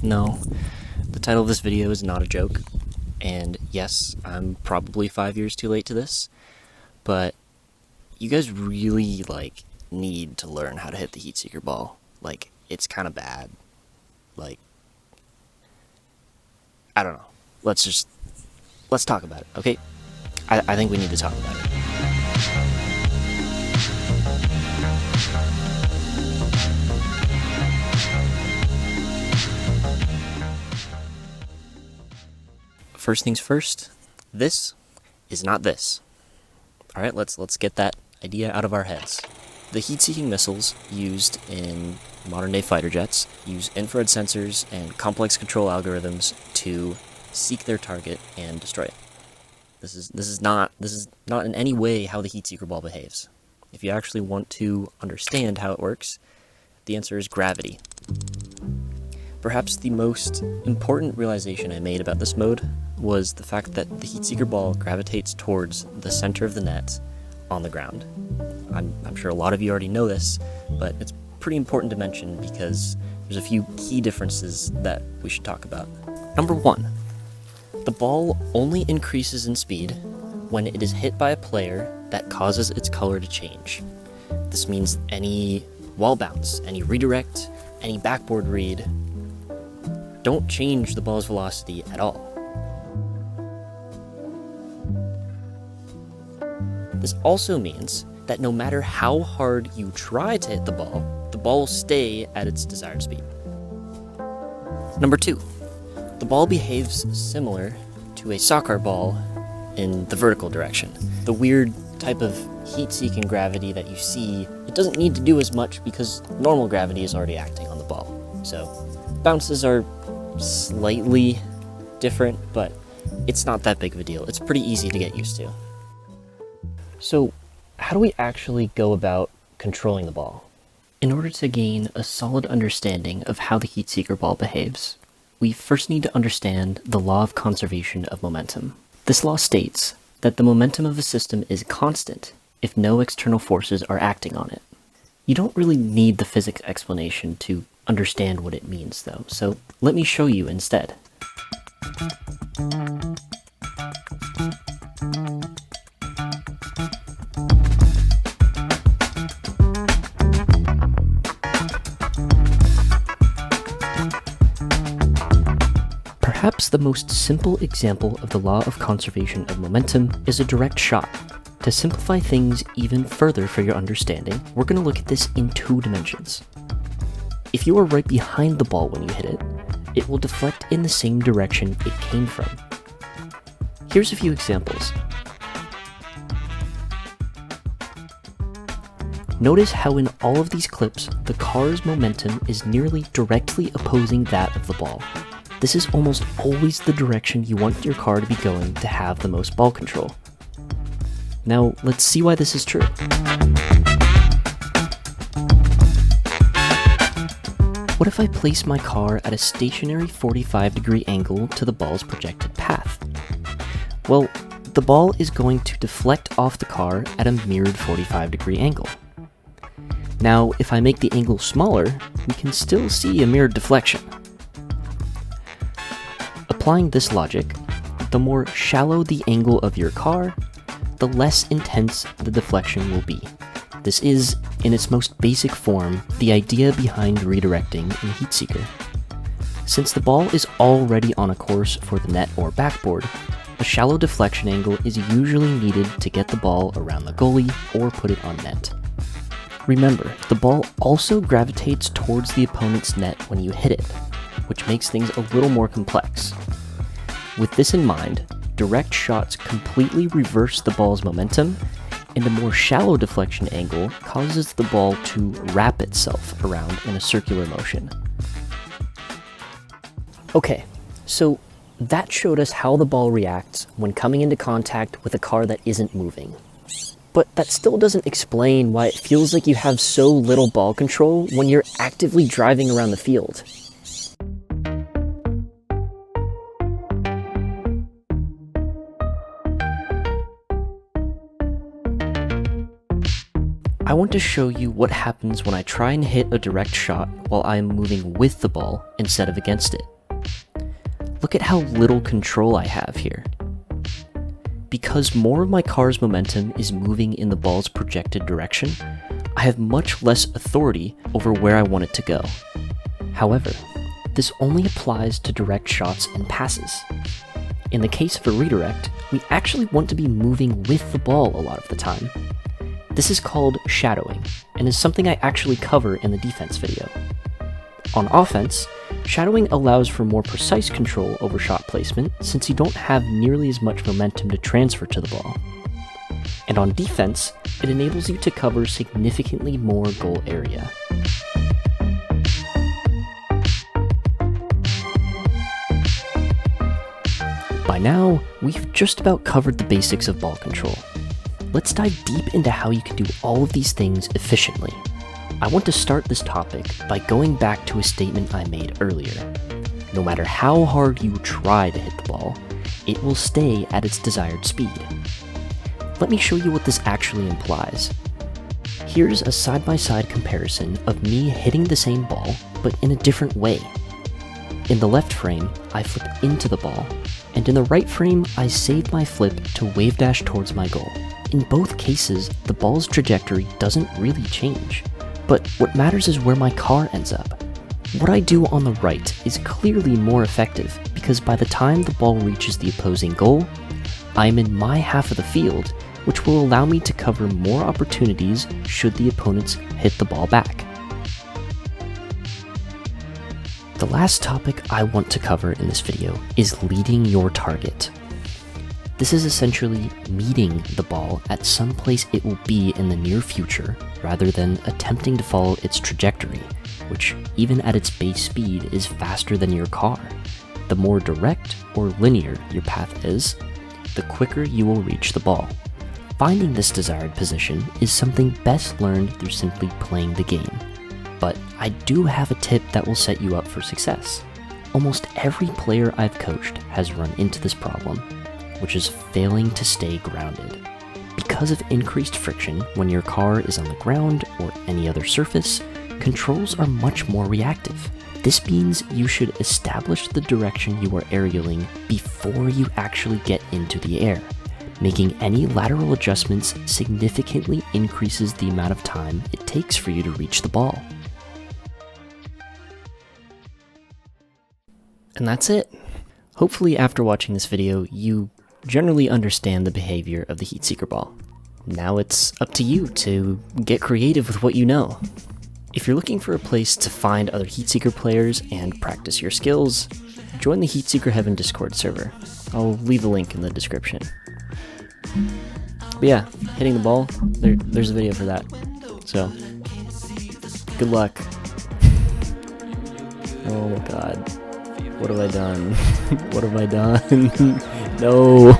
No, the title of this video is not a joke, and yes, I'm probably 5 years too late to this, but you guys really, need to learn how to hit the Heatseeker ball. It's kind of bad. I don't know. Let's talk about it, okay? I think we need to talk about it. First things first, this is not this. Alright, let's get that idea out of our heads. The heat-seeking missiles used in modern-day fighter jets use infrared sensors and complex control algorithms to seek their target and destroy it. This is not in any way how the Heatseeker ball behaves. If you actually want to understand how it works, the answer is gravity. Perhaps the most important realization I made about this mode was the fact that the Heatseeker ball gravitates towards the center of the net on the ground. I'm sure a lot of you already know this, but it's pretty important to mention because there's a few key differences that we should talk about. Number 1, the ball only increases in speed when it is hit by a player that causes its color to change. This means any wall bounce, any redirect, any backboard read don't change the ball's velocity at all. This also means that no matter how hard you try to hit the ball will stay at its desired speed. Number 2, the ball behaves similar to a soccer ball in the vertical direction. The weird type of heat-seeking gravity that you see, it doesn't need to do as much because normal gravity is already acting on the ball. So bounces are slightly different, but it's not that big of a deal. It's pretty easy to get used to. So, how do we actually go about controlling the ball? In order to gain a solid understanding of how the Heatseeker ball behaves, we first need to understand the law of conservation of momentum. This law states that the momentum of a system is constant if no external forces are acting on it. You don't really need the physics explanation to understand what it means, though, so let me show you instead. Perhaps the most simple example of the law of conservation of momentum is a direct shot. To simplify things even further for your understanding, we're going to look at this in 2 dimensions. If you are right behind the ball when you hit it, it will deflect in the same direction it came from. Here's a few examples. Notice how in all of these clips, the car's momentum is nearly directly opposing that of the ball. This is almost always the direction you want your car to be going to have the most ball control. Now, let's see why this is true. What if I place my car at a stationary 45-degree angle to the ball's projected path? Well, the ball is going to deflect off the car at a mirrored 45-degree angle. Now, if I make the angle smaller, we can still see a mirrored deflection. Applying this logic, the more shallow the angle of your car, the less intense the deflection will be. This is, in its most basic form, the idea behind redirecting in Heatseeker. Since the ball is already on a course for the net or backboard, a shallow deflection angle is usually needed to get the ball around the goalie or put it on net. Remember, the ball also gravitates towards the opponent's net when you hit it, which makes things a little more complex. With this in mind, direct shots completely reverse the ball's momentum, and a more shallow deflection angle causes the ball to wrap itself around in a circular motion. Okay, so that showed us how the ball reacts when coming into contact with a car that isn't moving. But that still doesn't explain why it feels like you have so little ball control when you're actively driving around the field. I want to show you what happens when I try and hit a direct shot while I am moving with the ball instead of against it. look at how little control I have here. Because more of my car's momentum is moving in the ball's projected direction, I have much less authority over where I want it to go. However, this only applies to direct shots and passes. In the case of a redirect, we actually want to be moving with the ball a lot of the time. This is called shadowing, and is something I actually cover in the defense video. On offense, shadowing allows for more precise control over shot placement since you don't have nearly as much momentum to transfer to the ball. And on defense, it enables you to cover significantly more goal area. By now, we've just about covered the basics of ball control. Let's dive deep into how you can do all of these things efficiently. I want to start this topic by going back to a statement I made earlier. No matter how hard you try to hit the ball, it will stay at its desired speed. Let me show you what this actually implies. Here's a side-by-side comparison of me hitting the same ball, but in a different way. In the left frame, I flip into the ball, and in the right frame, I save my flip to wave dash towards my goal. In both cases, the ball's trajectory doesn't really change, but what matters is where my car ends up. What I do on the right is clearly more effective because by the time the ball reaches the opposing goal, I'm in my half of the field, which will allow me to cover more opportunities should the opponents hit the ball back. The last topic I want to cover in this video is leading your target. This is essentially meeting the ball at some place it will be in the near future, rather than attempting to follow its trajectory, which even at its base speed is faster than your car. The more direct or linear your path is, the quicker you will reach the ball. Finding this desired position is something best learned through simply playing the game. But I do have a tip that will set you up for success. Almost every player I've coached has run into this problem, which is failing to stay grounded. Because of increased friction when your car is on the ground or any other surface, controls are much more reactive. This means you should establish the direction you are aerialing before you actually get into the air. Making any lateral adjustments significantly increases the amount of time it takes for you to reach the ball. And that's it. Hopefully after watching this video, you generally understand the behavior of the Heatseeker ball. Now it's up to you to get creative with what you know. If you're looking for a place to find other Heatseeker players and practice your skills, join the Heatseeker Heaven Discord server. I'll leave a link in the description. But yeah, hitting the ball, there's a video for that. So, good luck. Oh my god. What have I done? What have I done? No!